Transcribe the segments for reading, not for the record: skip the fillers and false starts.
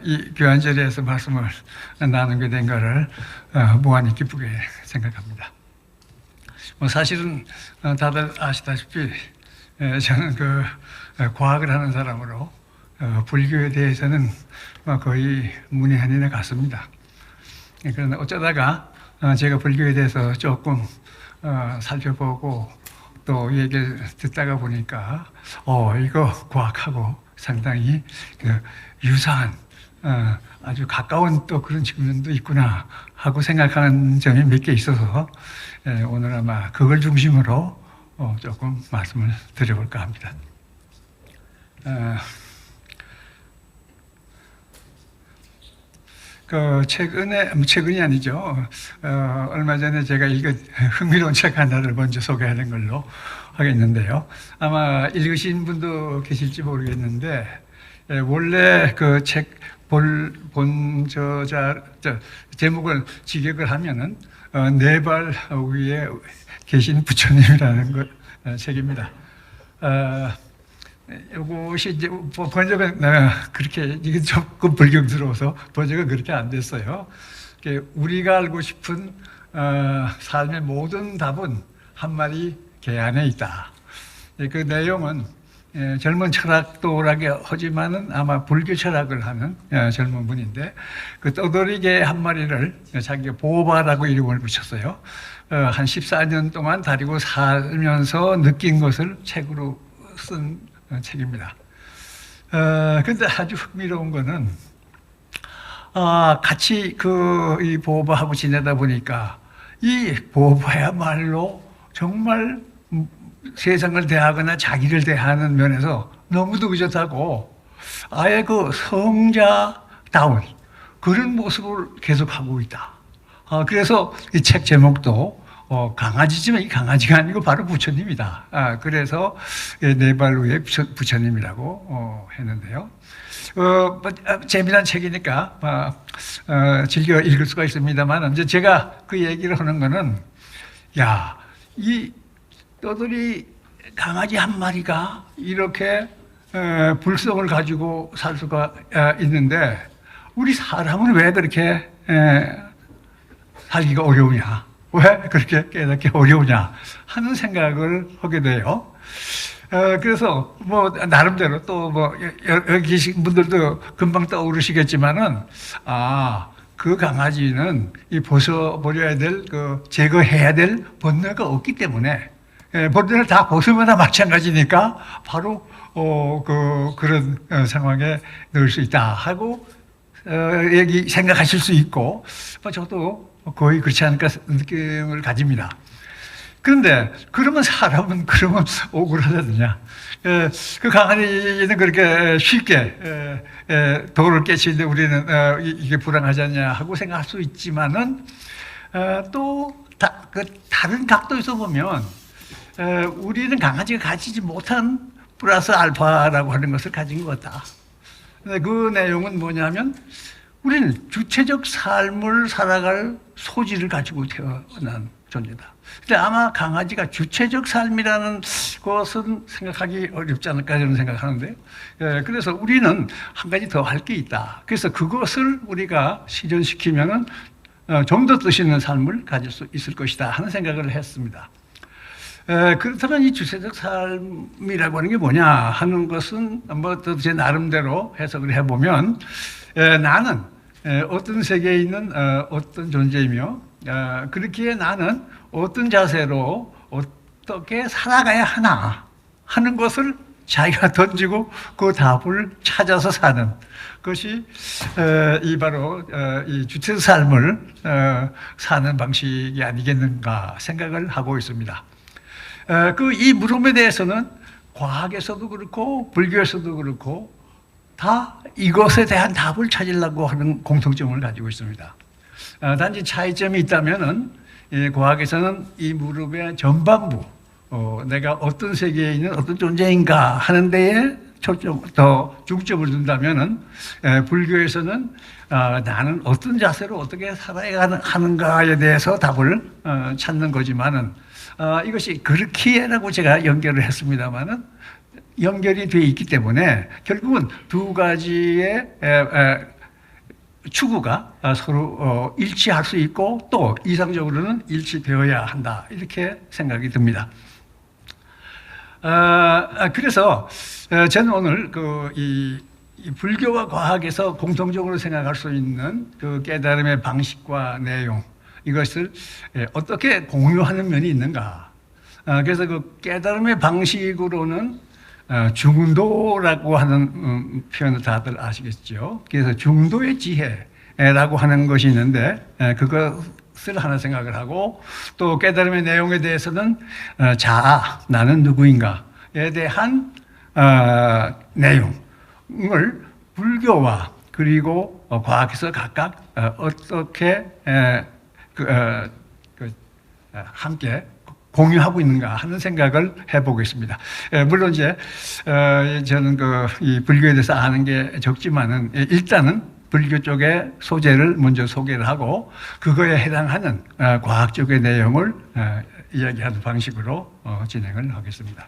이 귀한 자리에서 말씀을 나누게 된 것을 무한히 기쁘게 생각합니다. 사실은 다들 아시다시피 저는 과학을 하는 사람으로 불교에 대해서는 거의 문외한인에 같습니다. 그런데 어쩌다가 제가 불교에 대해서 조금 살펴보고 또 얘기를 듣다가 보니까 이거 과학하고 상당히 유사한 아주 가까운 또 그런 측면도 있구나 하고 생각하는 점이 몇 개 있어서 오늘 아마 그걸 중심으로 조금 말씀을 드려볼까 합니다. 최근이 아니죠. 얼마 전에 제가 읽은 흥미로운 책 하나를 먼저 소개하는 걸로 하겠는데요. 아마 읽으신 분도 계실지 모르겠는데, 원래 그 책 제목을 직역을 하면은, 네발 위에 계신 부처님이라는 책입니다. 이것이 이제 번역은 그렇게 이게 조금 불경스러워서 번역은 그렇게 안 됐어요. 우리가 알고 싶은 삶의 모든 답은 한 마리 개 안에 있다. 그 내용은 젊은 철학도라게 하지만은 아마 불교 철학을 하는 젊은 분인데 그 떠돌이 개 한 마리를 자기가 보바라고 이름을 붙였어요. 한 14년 동안 다리고 살면서 느낀 것을 책으로 쓴 책입니다. 근데 아주 흥미로운 거는, 같이 이 보호바하고 지내다 보니까 이 보호바야말로 정말 세상을 대하거나 자기를 대하는 면에서 너무도 의젓하고 아예 그 성자다운 그런 모습을 계속하고 있다. 그래서 이 책 제목도 강아지지만 이 강아지가 아니고 바로 부처님이다. 그래서 네 발 위에 부처님이라고 했는데요. 재미난 책이니까 즐겨 읽을 수가 있습니다만, 이제 제가 그 얘기를 하는 거는, 이 떠돌이 강아지 한 마리가 이렇게 불성을 가지고 살 수가 있는데, 우리 사람은 왜 그렇게 살기가 어려우냐? 왜 그렇게 깨닫기 어려우냐 하는 생각을 하게 돼요. 그래서 나름대로 또 여기 계신 분들도 금방 떠오르시겠지만은, 그 강아지는 이 벗어버려야 될 제거해야 될 번뇌가 없기 때문에 번뇌를 다 벗으면 마찬가지니까 바로 그런 상황에 넣을 수 있다 하고 생각하실 수 있고, 저도 거의 그렇지 않을까 느낌을 가집니다. 그런데 그러면 사람은 그러면 억울하다느냐? 그 강아지는 그렇게 쉽게 도를 깨치는데 우리는 이게 불안하지 않냐 하고 생각할 수 있지만은, 또 다른 각도에서 보면 우리는 강아지가 가지지 못한 플러스 알파라고 하는 것을 가진 것 같다. 그 내용은 뭐냐면, 우리는 주체적 삶을 살아갈 소질을 가지고 태어난 존재다. 근데 아마 강아지가 주체적 삶이라는 것은 생각하기 어렵지 않을까 저는 생각하는데요. 그래서 우리는 한 가지 더 할 게 있다. 그래서 그것을 우리가 실현시키면은 좀 더 뜻 있는 삶을 가질 수 있을 것이다 하는 생각을 했습니다. 그렇다면 이 주체적 삶이라고 하는 게 뭐냐 하는 것은 제 나름대로 해석을 해보면, 나는 어떤 세계에 있는 어떤 존재이며, 그렇기에 나는 어떤 자세로 어떻게 살아가야 하나 하는 것을 자기가 던지고 그 답을 찾아서 사는 것이 바로 이 주체적 삶을 사는 방식이 아니겠는가 생각을 하고 있습니다. 이 물음에 대해서는 과학에서도 그렇고 불교에서도 그렇고 다 이것에 대한 답을 찾으려고 하는 공통점을 가지고 있습니다. 단지 차이점이 있다면은, 과학에서는 이 무릎의 전반부, 내가 어떤 세계에 있는 어떤 존재인가 하는 데에 더 중점을 둔다면은, 불교에서는 나는 어떤 자세로 어떻게 살아야 하는가에 대해서 답을 찾는 거지만은, 이것이 그렇기에라고 제가 연결을 했습니다만은, 연결이 되어 있기 때문에 결국은 두 가지의 추구가 서로 일치할 수 있고 또 이상적으로는 일치되어야 한다 이렇게 생각이 듭니다. 그래서 저는 오늘 이 불교와 과학에서 공통적으로 생각할 수 있는 그 깨달음의 방식과 내용 이것을 어떻게 공유하는 면이 있는가. 그래서 그 깨달음의 방식으로는 중도라고 하는 표현을 다들 아시겠죠. 그래서 중도의 지혜라고 하는 것이 있는데 그것을 하나 생각을 하고 또 깨달음의 내용에 대해서는 자아, 나는 누구인가에 대한 내용을 불교와 그리고 과학에서 각각 어떻게 함께 공유하고 있는가 하는 생각을 해보겠습니다. 물론 이제 저는 이 불교에 대해서 아는 게 적지만은 일단은 불교 쪽의 소재를 먼저 소개를 하고 그거에 해당하는 과학적의 내용을 이야기하는 방식으로 진행을 하겠습니다.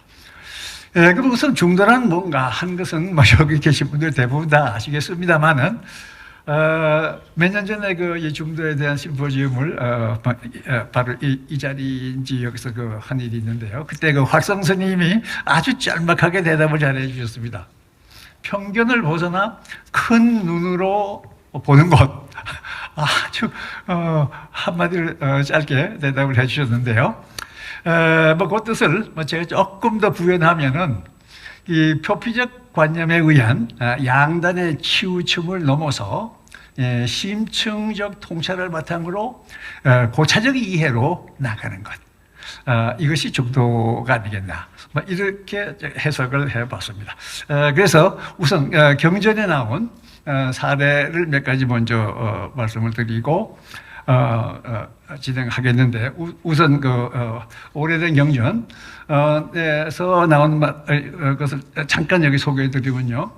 그럼 우선 중도란 뭔가 하는 것은 뭐 여기 계신 분들 대부분 다 아시겠습니다만은 몇 년 전에 이 중도에 대한 심포지움을 바로 이 자리인지 여기서 한 일이 있는데요. 그때 활성 스님이 아주 짤막하게 대답을 잘해 주셨습니다. 편견을 벗어나 큰 눈으로 보는 것. 아주 한마디를 짧게 대답을 해 주셨는데요. 그 뜻을 제가 조금 더 부연하면은 이 표피적 관념에 의한 양단의 치우침을 넘어서 심층적 통찰을 바탕으로 고차적 이해로 나가는 것. 이것이 중도가 아니겠나. 이렇게 해석을 해봤습니다. 그래서 우선 경전에 나온 사례를 몇 가지 먼저 말씀을 드리고 진행하겠는데 우선 오래된 경전에서 나온 것을 잠깐 여기 소개해드리면요.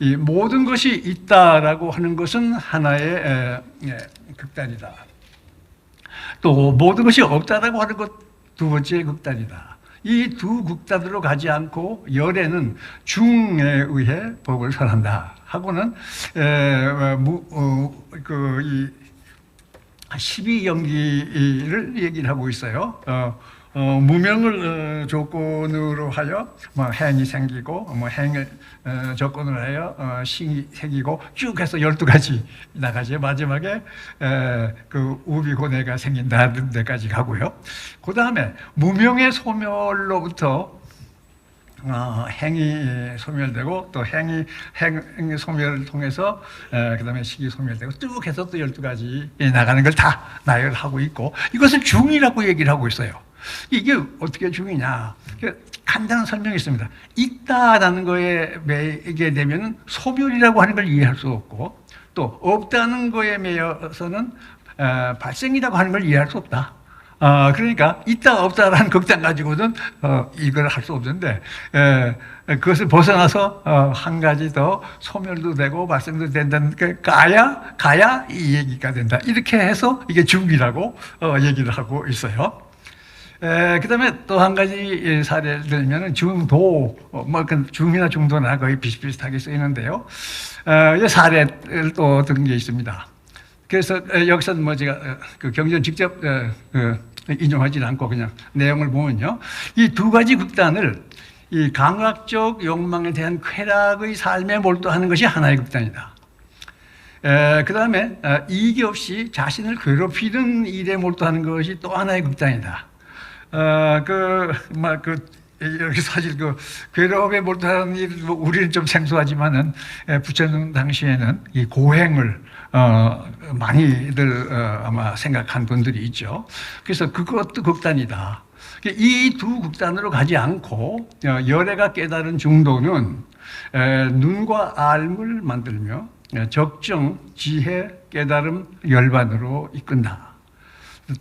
이 모든 것이 있다라고 하는 것은 하나의 극단이다. 또 모든 것이 없다라고 하는 것 두 번째 극단이다. 이 두 극단으로 가지 않고 열에는 중에 의해 법을 설한다 하고는 이 12연기를 얘기를 하고 있어요. 무명을 조건으로 하여 행이 생기고 행을 조건으로 하여 싱이 생기고 쭉 해서 12가지 나가죠. 마지막에 우비고내가 생긴다는 데까지 가고요. 그 다음에 무명의 소멸로부터 행이 소멸되고 또 행이 소멸을 통해서 그 다음에 식이 소멸되고 쭉 해서 또 12가지 나가는 걸 다 나열하고 있고 이것을 중이라고 얘기를 하고 있어요. 이게 어떻게 중이냐? 간단한 설명이 있습니다. 있다라는 거에 매게 되면 소멸이라고 하는 걸 이해할 수 없고 또 없다는 거에 매여서는 발생이라고 하는 걸 이해할 수 없다. 그러니까 있다 없다라는 극단 가지고는 이걸 할 수 없는데 그것을 벗어나서 한 가지 더 소멸도 되고 발생도 된다는 게 가야 이 얘기가 된다. 이렇게 해서 이게 중이라고 얘기를 하고 있어요. 그 다음에 또 한 가지 사례를 들면은 중도, 중이나 중도나 거의 비슷비슷하게 쓰이는데요. 이 사례를 또 든 게 있습니다. 그래서 여기서는 제가 경전 직접 인용하지는 않고 그냥 내용을 보면요. 이 두 가지 극단을 이 감각적 욕망에 대한 쾌락의 삶에 몰두하는 것이 하나의 극단이다. 그 다음에 이익이 없이 자신을 괴롭히는 일에 몰두하는 것이 또 하나의 극단이다. 여기 사실 괴로움에 몰두하는 일, 우리는 좀 생소하지만은, 부처님 당시에는 이 고행을, 많이들, 아마 생각한 분들이 있죠. 그래서 그것도 극단이다. 이 두 극단으로 가지 않고, 열애가 깨달은 중도는, 눈과 알을 만들며, 적정, 지혜, 깨달음, 열반으로 이끈다.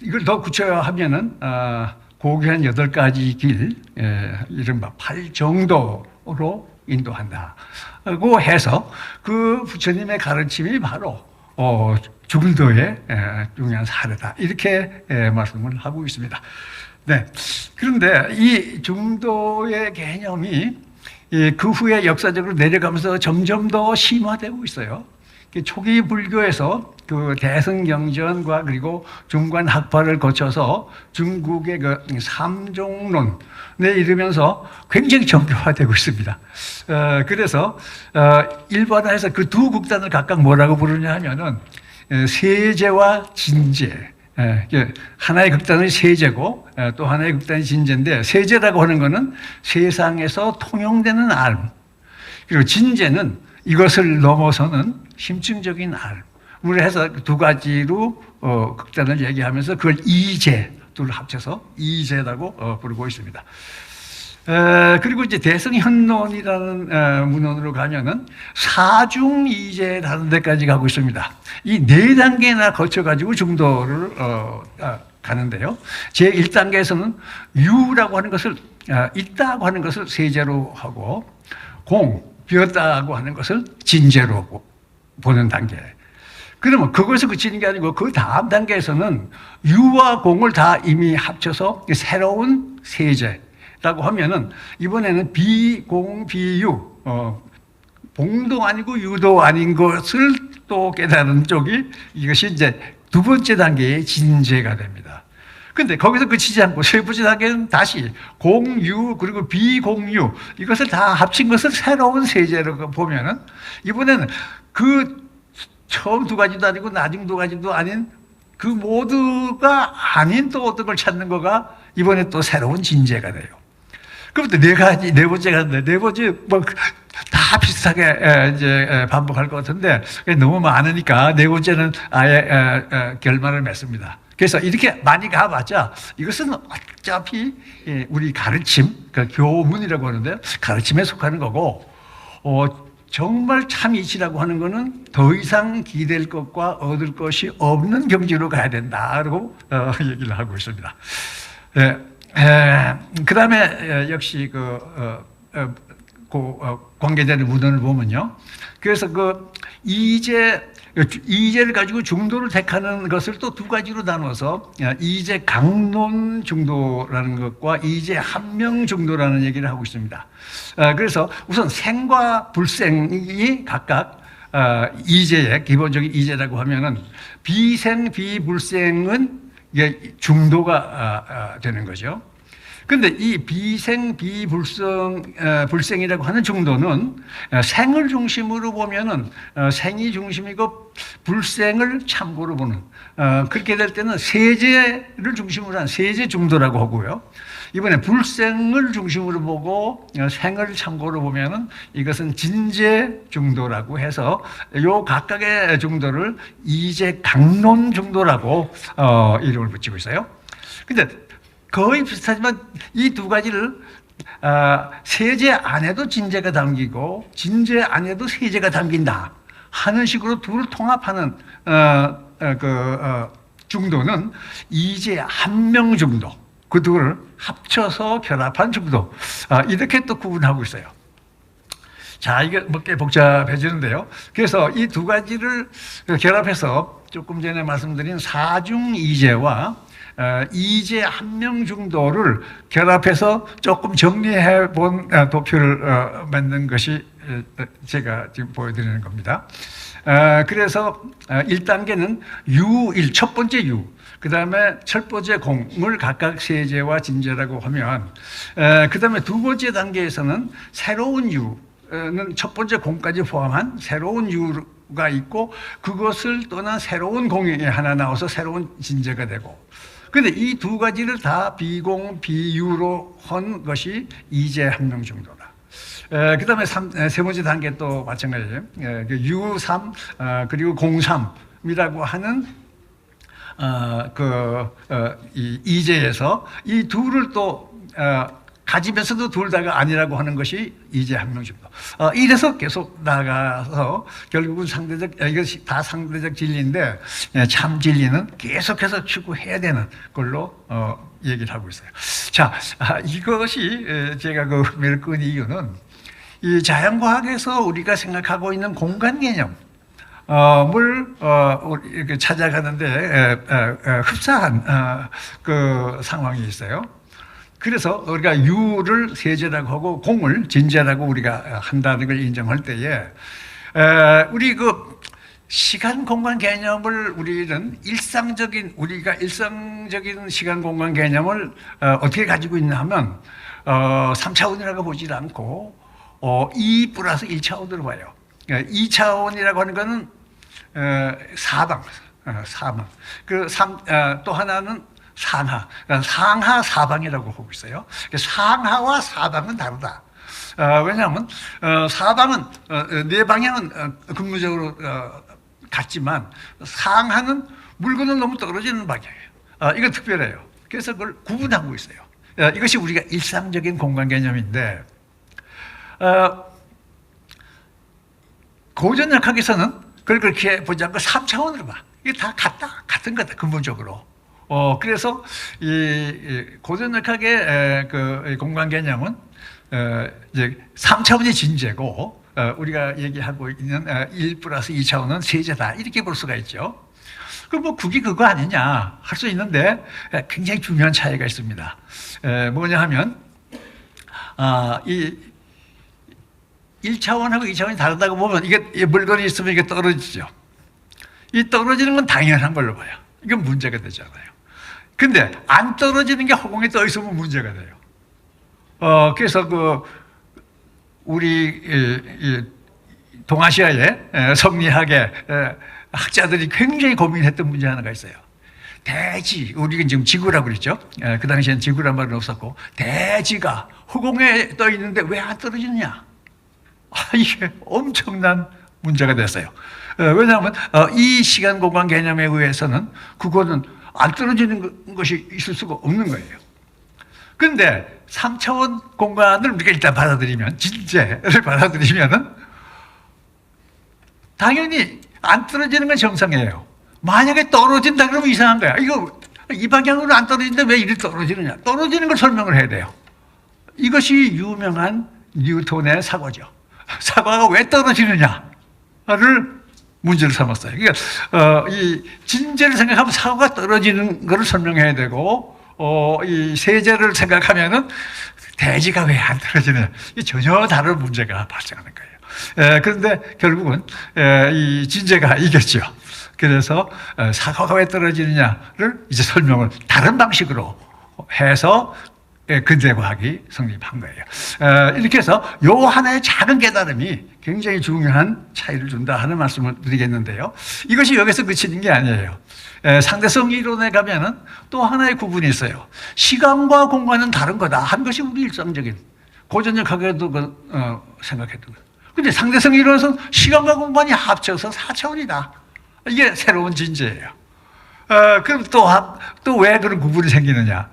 이걸 더 구체화하면은, 고귀한 8가지 길, 이른바 8정도로 인도한다고 해서 그 부처님의 가르침이 바로 중도의 중요한 사례다. 이렇게 말씀을 하고 있습니다. 네. 그런데 이 중도의 개념이 그 후에 역사적으로 내려가면서 점점 더 심화되고 있어요. 초기 불교에서 그 대승경전과 그리고 중관학파를 거쳐서 중국의 그 삼종론에 이르면서 굉장히 정교화되고 있습니다. 그래서 일반화해서 그 두 극단을 각각 뭐라고 부르냐 하면은 세제와 진제. 하나의 극단은 세제고 또 하나의 극단이 진제인데, 세제라고 하는 것은 세상에서 통용되는 알, 그리고 진제는 이것을 넘어서는 심층적인 알을 해서 두 가지로 극단을 얘기하면서 그걸 이제 둘을 합쳐서 이제라고 부르고 있습니다. 그리고 이제 대승현론이라는 문헌으로 가면은 사중이제라는 데까지 가고 있습니다. 이 네 단계나 거쳐가지고 중도를 가는데요. 제 1단계에서는 유라고 하는 것을 있다고 하는 것을 세제로 하고, 비었다고 하는 것을 진제로 보는 단계. 그러면 그것을 그치는 게 아니고 그 다음 단계에서는 유와 공을 다 이미 합쳐서 새로운 세제라고 하면은 이번에는 비공 비유, 공도 아니고 유도 아닌 것을 또 깨달은 쪽이, 이것이 이제 두 번째 단계의 진제가 됩니다. 근데 거기서 그치지 않고 세 번째 단계는 다시 공유 그리고 비공유, 이것을 다 합친 것을 새로운 세제로 보면은 이번에는 그 처음 두 가지도 아니고 나중 두 가지도 아닌 그 모두가 아닌 또 어떤 걸 찾는 거가 이번에 또 새로운 진제가 돼요. 그부터 네 가지, 네 번째가 있는데, 네 번째 뭐 다 비슷하게 이제 반복할 것 같은데 너무 많으니까 네 번째는 아예 결말을 맺습니다. 그래서 이렇게 많이 가봤자 이것은 어차피 우리 가르침, 그 교문이라고 하는데 가르침에 속하는 거고, 정말 참 이치라고 하는 거는 더 이상 기댈 것과 얻을 것이 없는 경지로 가야 된다라고 얘기를 하고 있습니다. 그 다음에 역시 관계되는 문헌을 보면요. 그래서 이제를 가지고 중도를 택하는 것을 또 두 가지로 나눠서 이제 강론 중도라는 것과 이제 한명 중도라는 얘기를 하고 있습니다. 그래서 우선 생과 불생이 각각 이제의 기본적인 이제라고 하면은 비생 비불생은 이게 중도가 되는 거죠. 근데 이 비생, 불생이라고 하는 중도는 생을 중심으로 보면은 생이 중심이고 불생을 참고로 보는, 그렇게 될 때는 세제를 중심으로 한 세제 중도라고 하고요. 이번에 불생을 중심으로 보고 생을 참고로 보면은 이것은 진제 중도라고 해서 요 각각의 중도를 이제 강론 중도라고 이름을 붙이고 있어요. 근데 거의 비슷하지만 이 두 가지를 세제 안에도 진제가 담기고 진제 안에도 세제가 담긴다 하는 식으로 둘을 통합하는 중도는 이제 한명 중도, 그 둘을 합쳐서 결합한 중도, 이렇게 또 구분하고 있어요. 자, 이게 뭐 꽤 복잡해지는데요. 그래서 이 두 가지를 결합해서 조금 전에 말씀드린 사중이제와 이제 한명 중도를 결합해서 조금 정리해 본 도표를 만든 것이 제가 지금 보여드리는 겁니다. 그래서 1단계는 유1, 첫 번째 유, 그 다음에 첫 번째 공을 각각 세제와 진제라고 하면, 그 다음에 두 번째 단계에서는 새로운 유는 첫 번째 공까지 포함한 새로운 유가 있고, 그것을 떠난 새로운 공이 하나 나와서 새로운 진제가 되고, 그런데 이 두 가지를 다 비공, 비유로 한 것이 이제 한명 중도다. 그 다음에 세 번째 단계 또 마찬가지예요. 유3, 그리고 공삼이라고 하는 이제에서 이 둘을 또 가지면서도 둘 다가 아니라고 하는 것이 이제 한명 중도. 이래서 계속 나가서 결국은 이것이 다 상대적 진리인데 참 진리는 계속해서 추구해야 되는 걸로 얘기를 하고 있어요. 자, 이것이 제가 그 흥미를 끈 이유는 이 자연과학에서 우리가 생각하고 있는 공간 개념, 물 이렇게 찾아가는데 흡사한 그 상황이 있어요. 그래서 우리가 유를 세제라고 하고 공을 진제라고 우리가 한다는 걸 인정할 때에 우리 그 시간 공간 개념을 우리는 우리가 일상적인 시간 공간 개념을 어떻게 가지고 있냐 하면 3차원이라고 보지 않고 2 플러스 1차원으로 봐요. 2차원이라고 하는 거는 사방. 또 하나는 상하. 상하 사방이라고 보고 있어요. 상하와 사방은 다르다. 왜냐하면 사방은 네 방향은 근무적으로 같지만 상하는 물건은 너무 떨어지는 방향이에요. 이건 특별해요. 그래서 그걸 구분하고 있어요. 이것이 우리가 일상적인 공간 개념인데 고전역학에서는 그걸 그렇게 보지 않고 3차원으로 봐. 이게 다 같은 거다 근본적으로. 그래서 이 고전역학의 그 공간 개념은 이제 3차원이 진제고 우리가 얘기하고 있는 1 플러스 2차원은 세제다 이렇게 볼 수가 있죠. 그럼 뭐 그게 그거 아니냐 할 수 있는데 굉장히 중요한 차이가 있습니다. 뭐냐 하면 이 1차원하고 2차원이 다르다고 보면 이게 물건이 있으면 이게 떨어지죠. 이 떨어지는 건 당연한 걸로 봐요. 이건 문제가 되잖아요. 근데 안 떨어지는 게 허공에 떠 있으면 문제가 돼요. 그래서 우리 동아시아의 성리학의 학자들이 굉장히 고민했던 문제 하나가 있어요. 대지, 우리가 지금 지구라고 그랬죠. 그 당시에는 지구란 말은 없었고, 대지가 허공에 떠 있는데 왜 안 떨어지느냐? 이게 엄청난 문제가 됐어요. 왜냐하면 이 시간 공간 개념에 의해서는 그거는 안 떨어지는 것이 있을 수가 없는 거예요. 그런데 3차원 공간을 우리가 일단 받아들이면, 진제를 받아들이면은 당연히 안 떨어지는 건 정상이에요. 만약에 떨어진다 그러면 이상한 거야. 이 방향으로 안 떨어지는데 왜 이리 떨어지느냐? 떨어지는 걸 설명을 해야 돼요. 이것이 유명한 뉴턴의 사고죠. 사고가 왜 떨어지느냐를 문제를 삼았어요. 그러니까 이 진제를 생각하면 사고가 떨어지는 것을 설명해야 되고, 이 세제를 생각하면은 대지가 왜 안 떨어지느냐? 이 전혀 다른 문제가 발생하는 거예요. 그런데 결국은 이 진제가 이겼죠. 그래서 사고가 왜 떨어지느냐를 이제 설명을 다른 방식으로 해서 근대과학이 성립한 거예요. 이렇게 해서 요 하나의 작은 깨달음이 굉장히 중요한 차이를 준다 하는 말씀을 드리겠는데요. 이것이 여기서 그치는 게 아니에요. 상대성 이론에 가면은 또 하나의 구분이 있어요. 시간과 공간은 다른 거다 한 것이 우리 일상적인 고전역학에도 생각했던 거예요. 근데 상대성 이론에서는 시간과 공간이 합쳐서 4차원이다. 이게 새로운 진제예요. 그럼 또 왜 그런 구분이 생기느냐?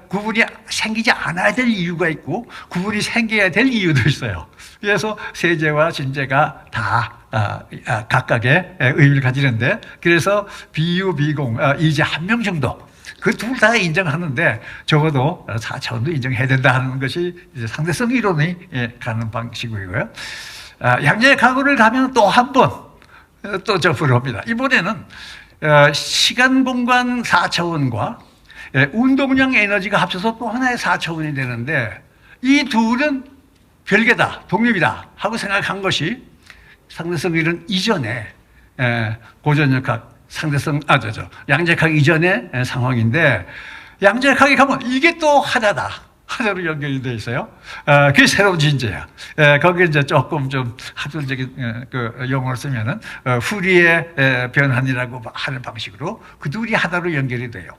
구분이 생기지 않아야 될 이유가 있고, 구분이 생겨야 될 이유도 있어요. 그래서 세제와 진제가 다 각각의 의미를 가지는데, 그래서 비유, 비공, 이제 한 명 정도, 그 둘 다 인정하는데, 적어도 4차원도 인정해야 된다 하는 것이 이제 상대성 이론이 가는 방식이고요. 양자역학을 가면 또 한 번, 또 접근을 합니다. 이번에는 시간 공간 4차원과 운동량 에너지가 합쳐서 또 하나의 4차원이 되는데, 이 둘은 별개다, 독립이다 하고 생각한 것이 상대성 이론 이전에 고전역학 양자역학 이전의 상황인데, 양자역학에 가면 이게 또 하나로 연결이 되어 있어요. 그게 새로운 진제야. 거기에 이제 조금 좀 학술적인 용어를 쓰면은 후리의 변환이라고 하는 방식으로 그 둘이 하나로 연결이 돼요.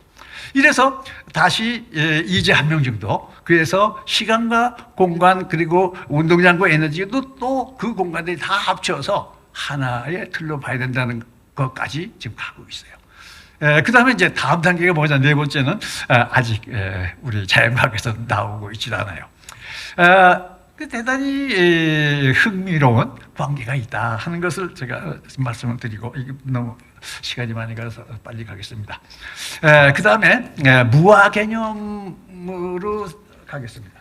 이래서 다시 이제 한 명 정도, 그래서 시간과 공간 그리고 운동량과 에너지도 또 그 공간들이 다 합쳐서 하나의 틀로 봐야 된다는 것까지 지금 가고 있어요. 그 다음에 이제 다음 단계가 뭐냐, 네 번째는 아직 우리 자연과학에서 나오고 있지 않아요. 대단히 흥미로운 관계가 있다 하는 것을 제가 말씀을 드리고, 이게 너무 시간이 많이 가서 빨리 가겠습니다. 그 다음에 무아 개념으로 가겠습니다.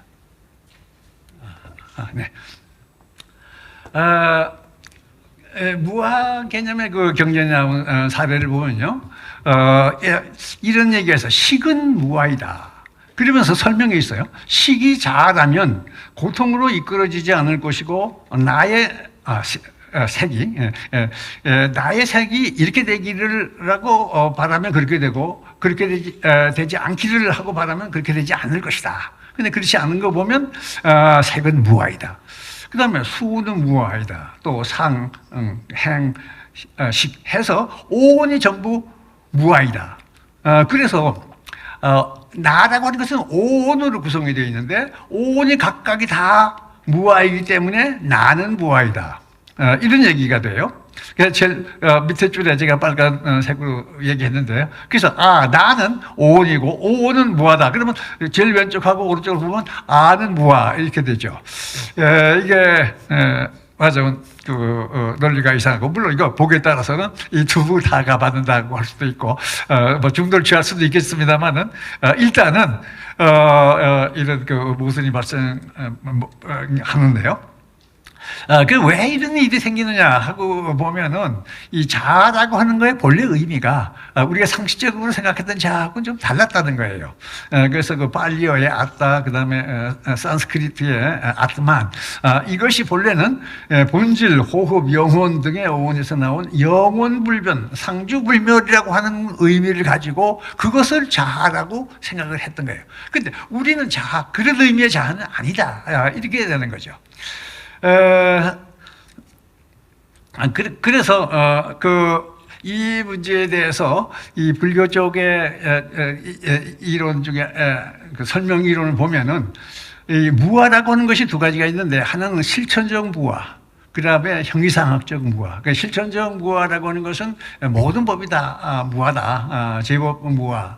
네. 무아 개념의 그 경전에 나온 사례를 보면요. 이런 얘기에서 식은 무아이다. 그러면서 설명이 있어요. 식이 자아라면 고통으로 이끌어지지 않을 것이고 나의 색이 나의 색이 이렇게 되기를라고 바라면 그렇게 되고 그렇게 되지 않기를 하고 바라면 그렇게 되지 않을 것이다. 근데 그렇지 않은 거 보면 색은 무아이다. 그 다음에 수는 무아이다. 또 상, 행, 식 해서 오온이 전부 무아이다. 그래서 나라고 하는 것은 오온으로 구성이 되어 있는데 오온이 각각이 다 무아이기 때문에 나는 무아이다. 이런 얘기가 돼요. 그래서 제일 밑에 줄에 제가 빨간색으로 얘기했는데요. 그래서 나는 오온이고 오온은 무아다. 그러면 제일 왼쪽하고 오른쪽을 보면 아는 무아 이렇게 되죠. 이게 맞아. 논리가 이상하고, 물론 이거 복에 따라서는 이 두 다가 받는다고 할 수도 있고, 뭐 중도를 취할 수도 있겠습니다만은, 일단은, 이런 모순이 발생하는데요. 왜 이런 일이 생기느냐 하고 보면은 이 자아라고 하는 거의 본래 의미가 우리가 상식적으로 생각했던 자아하고는 좀 달랐다는 거예요. 그래서 팔리어의 아따, 그 다음에 산스크리트의 아트만, 이것이 본래는 본질, 호흡, 영혼 등의 어원에서 나온 영혼불변, 상주불멸이라고 하는 의미를 가지고 그것을 자아라고 생각을 했던 거예요. 근데 우리는 자아, 그런 의미의 자아는 아니다. 이렇게 되는 거죠. 그래서 이 문제에 대해서 이 불교 쪽의 이론 중에 그 설명 이론을 보면은 이 무아라고 하는 것이 두 가지가 있는데 하나는 실천적 무아, 그 다음에 형이상학적 무아. 그러니까 실천적 무아라고 하는 것은 모든 법이 다 무아다. 제법 무아.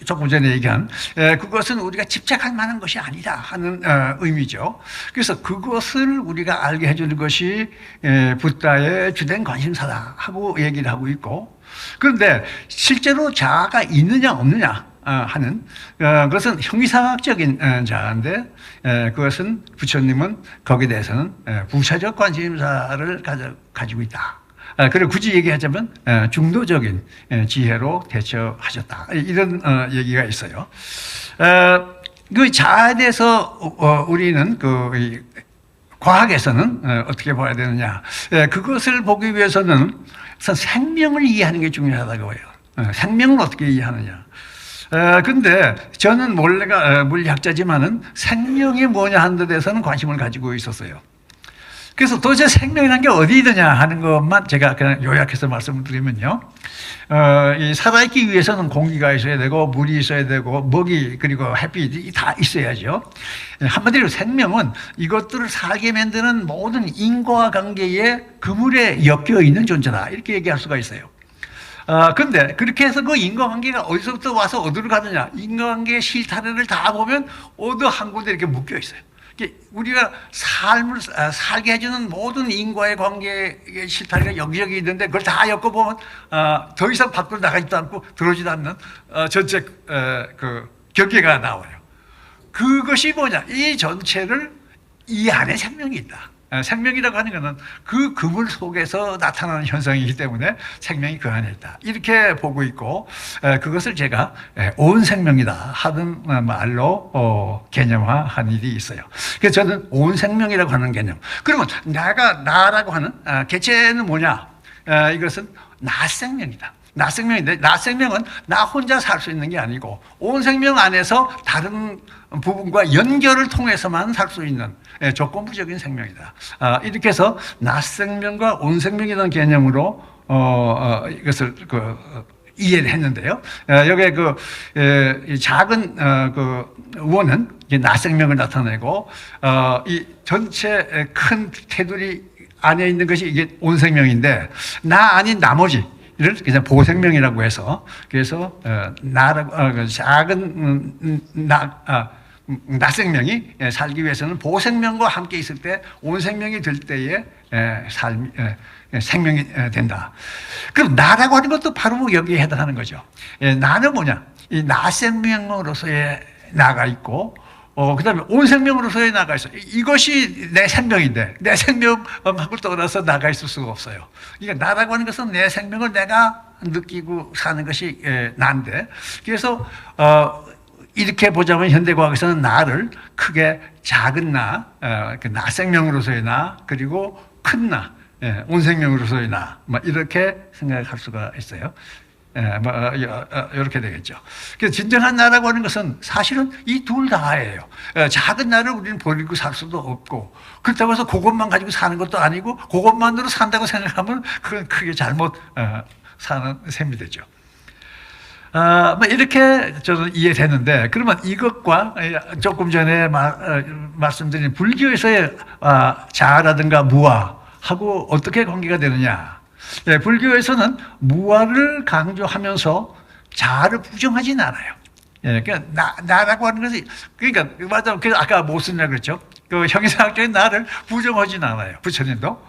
조금 전에 얘기한 그것은 우리가 집착할 만한 것이 아니다 하는 의미죠. 그래서 그것을 우리가 알게 해주는 것이 붓다의 주된 관심사다 하고 얘기를 하고 있고, 그런데 실제로 자아가 있느냐 없느냐 하는 그것은 형이상학적인 자아인데 그것은 부처님은 거기에 대해서는 부차적 관심사를 가지고 있다. 그리고 굳이 얘기하자면 중도적인 지혜로 대처하셨다. 이런 얘기가 있어요. 그 자아에 대해서 우리는 과학에서는 어떻게 봐야 되느냐. 그것을 보기 위해서는 생명을 이해하는 게 중요하다고 해요. 생명을 어떻게 이해하느냐. 근데 저는 원래가 물리학자지만은 생명이 뭐냐 하는 데 대해서는 관심을 가지고 있었어요. 그래서 도대체 생명이라는 게 어디 있느냐 하는 것만 제가 그냥 요약해서 말씀을 드리면요. 이 살아있기 위해서는 공기가 있어야 되고, 물이 있어야 되고, 먹이, 그리고 햇빛이 다 있어야죠. 한마디로 생명은 이것들을 살게 만드는 모든 인과관계에 그물에 엮여 있는 존재다. 이렇게 얘기할 수가 있어요. 근데 그렇게 해서 그 인과관계가 어디서부터 와서 어디로 가느냐. 인과관계의 실타래를 다 보면 어느 한 군데 이렇게 묶여 있어요. 우리가 삶을 살게 해주는 모든 인과의 관계의 실타래가 여기저기 있는데 그걸 다 엮어보면 더 이상 밖으로 나가지도 않고 들어오지도 않는 전체 경계가 나와요. 그것이 뭐냐. 이 전체를 이 안에 생명이 있다. 생명이라고 하는 것은 그 그물 속에서 나타나는 현상이기 때문에 생명이 그 안에 있다. 이렇게 보고 있고, 그것을 제가 온 생명이다 하는 말로 개념화한 일이 있어요. 그래서 저는 온 생명이라고 하는 개념. 그러면 나라고 하는 개체는 뭐냐? 이것은 나 생명이다. 나 생명인데, 나 생명은 나 혼자 살 수 있는 게 아니고 온 생명 안에서 다른 부분과 연결을 통해서만 살 수 있는 조건부적인 생명이다. 이렇게 해서 나 생명과 온 생명이라는 개념으로 이것을 이해를 했는데요. 여기에 작은 원은 나 생명을 나타내고 이 전체 큰 테두리 안에 있는 것이 이게 온 생명인데 나 아닌 나머지 를 그냥 보생명이라고 해서 그래서 나라고 작은 나 생명이 살기 위해서는 보생명과 함께 있을 때 온 생명이 될 때에 생명이 된다. 그럼 나라고 하는 것도 바로 여기에 해당하는 거죠. 나는 뭐냐? 이 나 생명으로서의 나가 있고 그 다음에 온 생명으로서의 나가 있어요. 이것이 내 생명인데, 내 생명하고 떠나서 나가 있을 수가 없어요. 그러니까 나라고 하는 것은 내 생명을 내가 느끼고 사는 것이 나인데, 그래서, 이렇게 보자면 현대과학에서는 나를 크게 작은 나, 그 나생명으로서의 나, 그리고 큰 나, 온 생명으로서의 나, 이렇게 생각할 수가 있어요. 이렇게 되겠죠. 그래서 진정한 나라고 하는 것은 사실은 이 둘 다예요. 작은 나를 우리는 버리고 살 수도 없고, 그렇다고 해서 그것만 가지고 사는 것도 아니고, 그것만으로 산다고 생각하면 그건 크게 잘못 사는 셈이 되죠. 이렇게 저는 이해되는데, 그러면 이것과 조금 전에 말씀드린 불교에서의 자아라든가 무아하고 어떻게 관계가 되느냐. 불교에서는 무아를 강조하면서 자아를 부정하진 않아요. 그러니까 나라고 하는 것이, 그러니까 맞아. 그래서 아까 못 쓰냐 그랬죠. 그 형이상학적인 나를 부정하진 않아요. 부처님도.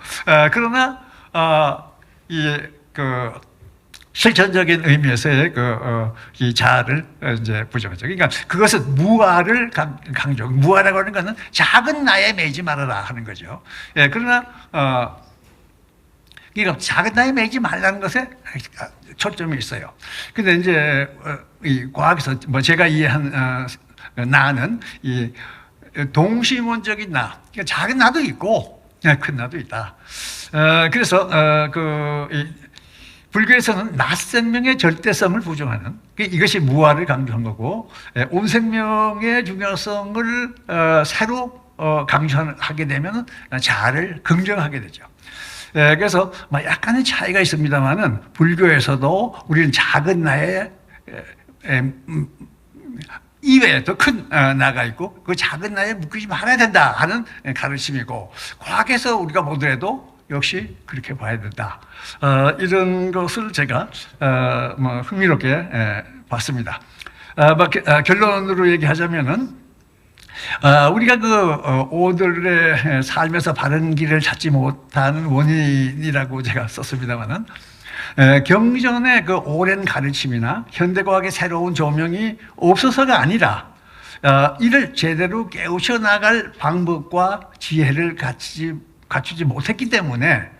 그러나 실천적인 의미에서의 이 자아를 이제 부정하죠. 그러니까 그것은 무아를 강조. 무아라고 하는 것은 작은 나에 매지 말아라 하는 거죠. 그러나 그러니까 작은 나에 매지 말라는 것에 초점이 있어요. 근데 이제 이 과학에서 제가 이해한 나는 이 동시문적인 나, 그러니까 작은 나도 있고 큰 나도 있다. 그래서 불교에서는 낫생명의 절대성을 부정하는, 이것이 무아를 강조한 거고, 온 생명의 중요성을 새로 강조하게 되면 자아를 긍정하게 되죠. 그래서 약간의 차이가 있습니다만은 불교에서도 우리는 작은 나의 이외에 더 큰 나가 있고, 그 작은 나에 묶이지 말아야 된다 하는 가르침이고, 과학에서 우리가 보더라도 역시 그렇게 봐야 된다. 이런 것을 제가 흥미롭게 봤습니다. 결론으로 얘기하자면은 우리가 오늘의 삶에서 바른 길을 찾지 못하는 원인이라고 제가 썼습니다만은, 경전의 그 오랜 가르침이나 현대과학의 새로운 조명이 없어서가 아니라 이를 제대로 깨우쳐 나갈 방법과 지혜를 갖추지 못했기 때문에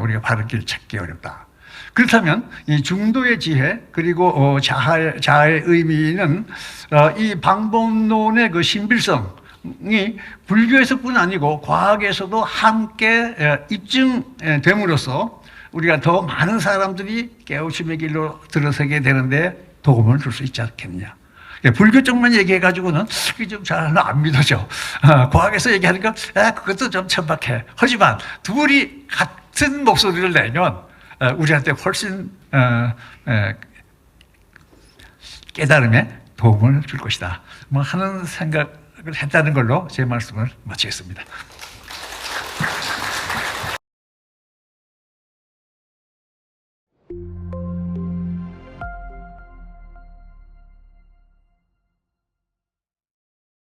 우리가 바른 길을 찾기 어렵다. 그렇다면 이 중도의 지혜 그리고 자아의 의미는 이 방법론의 그 신빌성이 불교에서뿐 아니고 과학에서도 함께 입증됨으로써 우리가 더 많은 사람들이 깨우침의 길로 들어서게 되는데 도움을 줄 수 있지 않겠느냐. 불교 쪽만 얘기해가지고는 그게 좀 잘 안 믿어져. 과학에서 얘기하니까 그것도 좀 천박해. 하지만 둘이 같은 목소리를 내면 우리한테 훨씬 깨달음에 도움을 줄 것이다. 하는 생각을 했다는 걸로 제 말씀을 마치겠습니다.